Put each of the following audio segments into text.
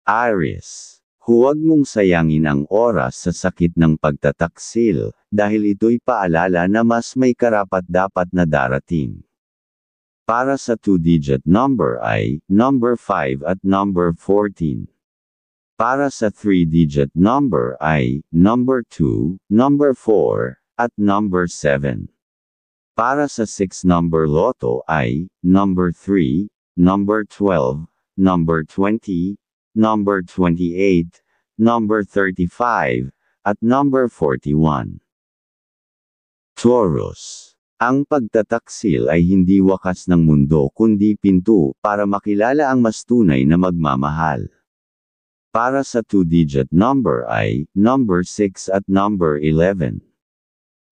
Aries. Huwag mong sayangin ang oras sa sakit ng pagtataksil, dahil ito'y paalala na mas may karapat-dapat na darating. Para sa 2-digit number ay, number 5 at number 14. Para sa 3-digit number ay, number 2, number 4, at number 7. Para sa 6-number loto ay, number 3, number 12, number 20, number 28, number 35, at number 41. Taurus. Ang pagtataksil ay hindi wakas ng mundo kundi pinto para makilala ang mas tunay na magmamahal. Para sa 2-digit number ay, number 6 at number 11.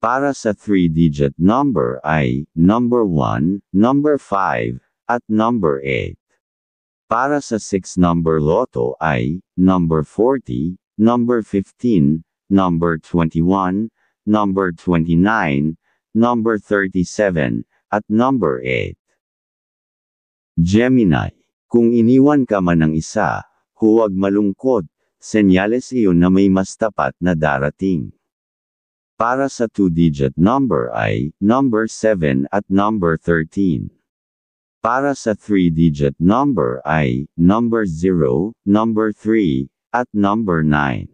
Para sa 3-digit number ay, number 1, number 5, at number 8. Para sa 6-number loto ay, number 40, number 15, number 21, number 29, number 37, at number 8. Gemini. Kung iniwan ka man ng isa, huwag malungkot, senyales iyon na may mas tapat na darating. Para sa 2-digit number ay, number 7 at number 13. Para sa 3-digit number ay, number 0, number 3, at number 9.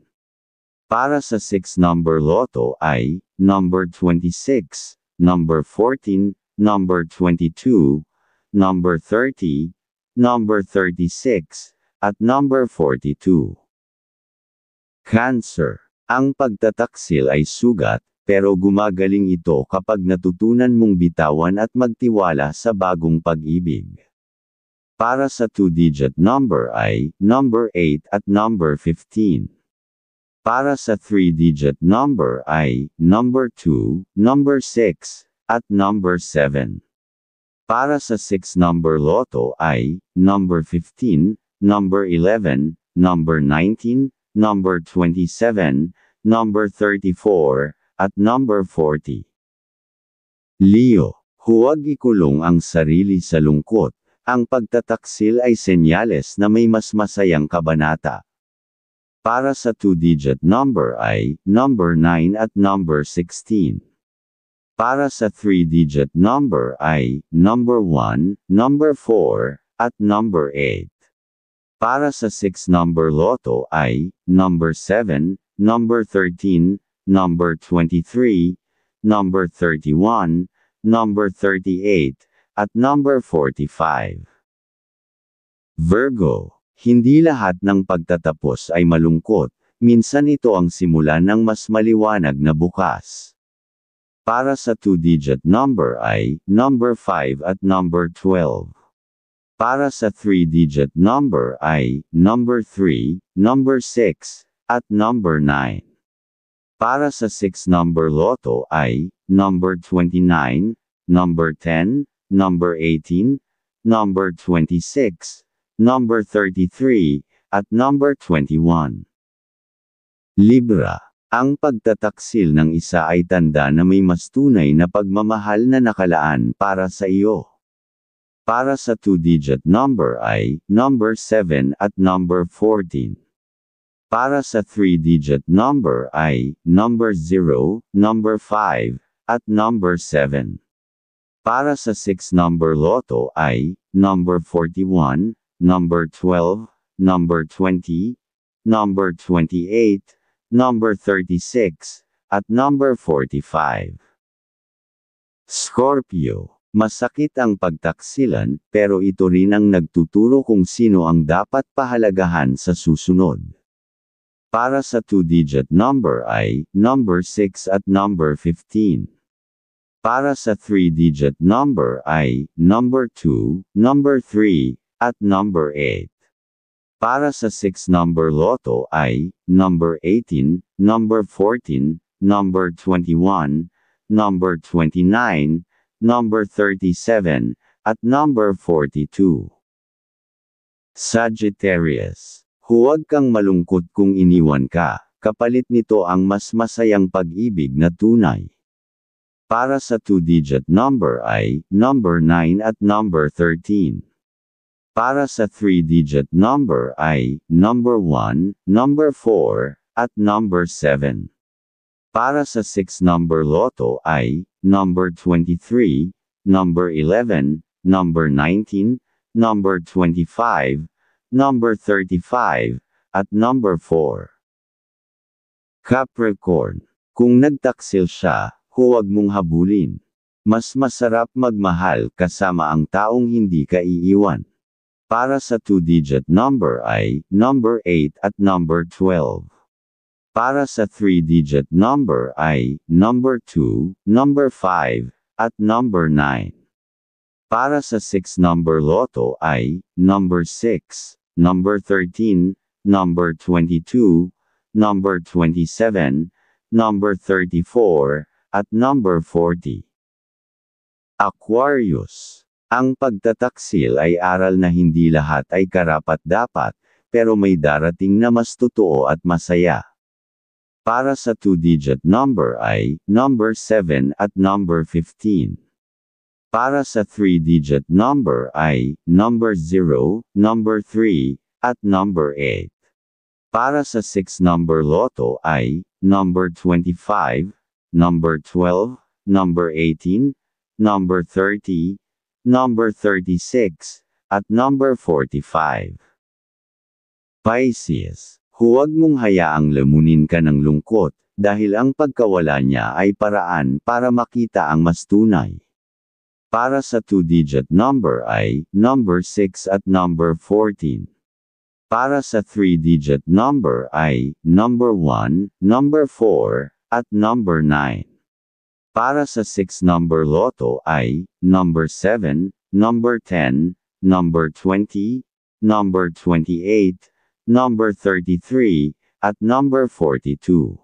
Para sa 6-number loto ay, number 26, number 14, number 22, number 30, number 36, at number 42. Cancer. Ang pagtataksil ay sugat, pero gumagaling ito kapag natutunan mong bitawan at magtiwala sa bagong pag-ibig. Para sa 2-digit number ay, number 8 at number 15. Para sa 3-digit number ay, number 2, number 6, at number 7. Para sa 6-number loto ay, number 15, number 11, number 19, number 27, number 34, at number 40. Leo. Huwag ikulong ang sarili sa lungkot. Ang pagtataksil ay senyales na may mas masayang kabanata. Para sa 2-digit number ay, number 9 at number 16. Para sa 3-digit number ay, number 1, number 4, at number 8. Para sa 6-number loto ay, number 7, number 13, number 23, number 31, number 38, at number 45. Virgo. Hindi lahat ng pagtatapos ay malungkot, minsan ito ang simula ng mas maliwanag na bukas. Para sa 2-digit number ay, number 5 at number 12. Para sa 3-digit number ay, number 3, number 6, at number 9. Para sa 6-number loto ay, number 29, number 10, number 18, number 26, number 33, at number 21. Libra. Ang pagtataksil ng isa ay tanda na may mas tunay na pagmamahal na nakalaan para sa iyo. Para sa 2-digit number ay, number 7 at number 14. Para sa 3-digit number ay, number 0, number 5, at number 7. Para sa 6-number loto ay, number 41, number 12, number 20, number 28, number 36, at number 45. Scorpio. Masakit ang pagtaksilan, pero ito rin ang nagtuturo kung sino ang dapat pahalagahan sa susunod. Para sa 2-digit number ay, number 6 at number 15. Para sa 3-digit number ay, number 2, number 3, at number 8. Para sa 6-number loto ay, number 18, number 14, number 21, number 29, number 37, at number 42. Sagittarius. Huwag kang malungkot kung iniwan ka, kapalit nito ang mas masayang pag-ibig na tunay. Para sa 2-digit number ay, number 9 at number 13. Para sa 3-digit number ay number 1, number 4, at number 7. Para sa 6-number loto ay number 23, number 11, number 19, number 25, number 35, at number 4. Capricorn. Kung nagtaksil siya, huwag mong habulin. Mas masarap magmahal kasama ang taong hindi ka iiwan. Para sa 2-digit number ay number 8 at number 12. Para sa 3-digit number ay number 2, number 5, at number 9. Para sa 6-number loto ay number 6, number 13, number 22, number 27, number 34, at number 40. Aquarius. Ang pagtataksil ay aral na hindi lahat ay karapat-dapat, pero may darating na mas totoo at masaya. Para sa 2-digit number ay number 7 at number 15. Para sa 3-digit number ay number 0, number 3, at number 8. Para sa 6-number loto ay number 25, number 12, number 18, number 30, number 36, at number 45. Pisces. Huwag mong hayaang lamunin ka ng lungkot, dahil ang pagkawala niya ay paraan para makita ang mas tunay. Para sa 2-digit number ay number 6 at number 14. Para sa 3-digit number ay number 1, number 4, at number 9. Para sa 6-number loto ay number 7, number 10, number 20, number 28, number 33, at number 42.